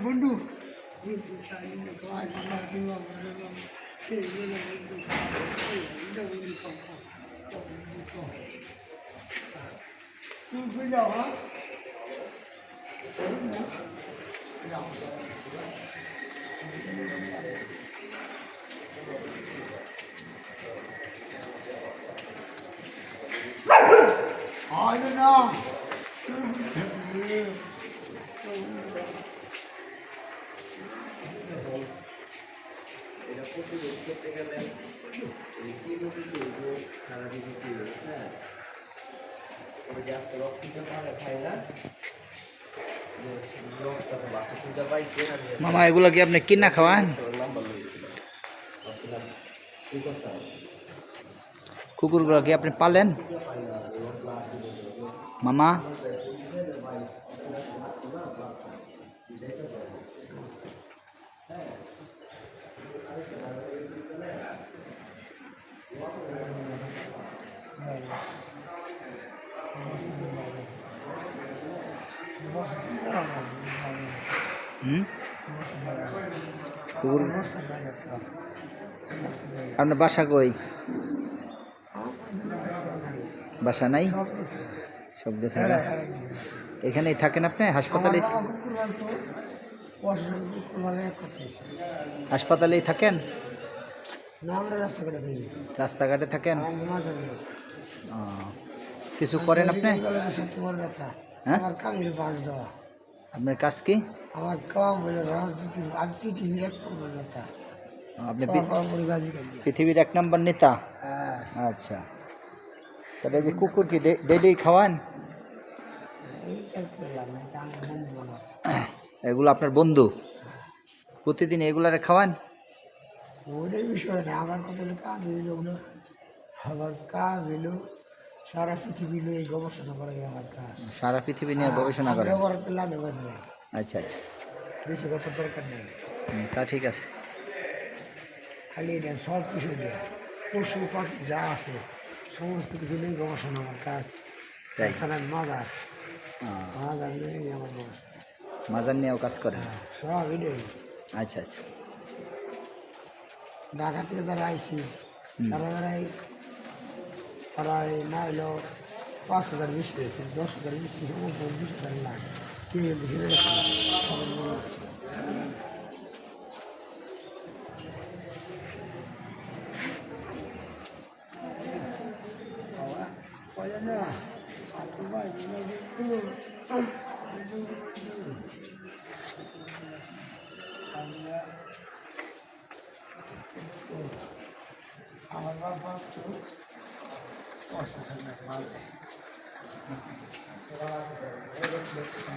বন্ধু যাওয়া না করতে গেলে সারা দিন হ্যাঁ ওই যে আজকে রক্তটা পারে খাই না মামা এগুলো কি আপনি কিনা খাওয়ান? কুকুরগুলো কি আপনি পালেন মামা? আপনার বাসা কই? বাসা নাই, সব গেছে। এখানেই থাকেন আপনি? হাসপাতালে হাসপাতালেই থাকেন? রাস্তাঘাটে থাকেন? কিছু করেন আপনি? হ্যাঁ, আপনার কাজ কি? আমার কাম হলো রাজনীতির নেতা। আপনি পৃথিবীর 1 নম্বর নেতা? আচ্ছা, তাহলে যে কুকুর কি ডেইলি খাওয়ান? এগুলো আপনার বন্ধু? প্রতিদিন এগুলারে খাওয়ান? ওদের বিষয় না, আমার কত কাজ হইল, আমার কাজ হইলো সারা পৃথিবী নিয়ে গবেষণা করে। আমার কাজ সারা পৃথিবী নিয়ে গবেষণা করে। আচ্ছা আচ্ছা, বেশি কত দরকার নেই, তা ঠিক আছে। খালি এটা সব কিছু নিয়ে পশু পাখি যা আছে সমস্ত কিছু নিয়ে গবেষণা আমার কাজ। মাজার মাজার নিয়ে আমার গবেষণা, মাজার নিয়েও কাজ করে? সব এটাই। আচ্ছা আচ্ছা। ঢাকা থেকে যারা আইসি তারা প্রায় না হলো 5,000 বেশি হয়েছে, 10,000 বেশি, সমস্ত 20,000 লাখ কে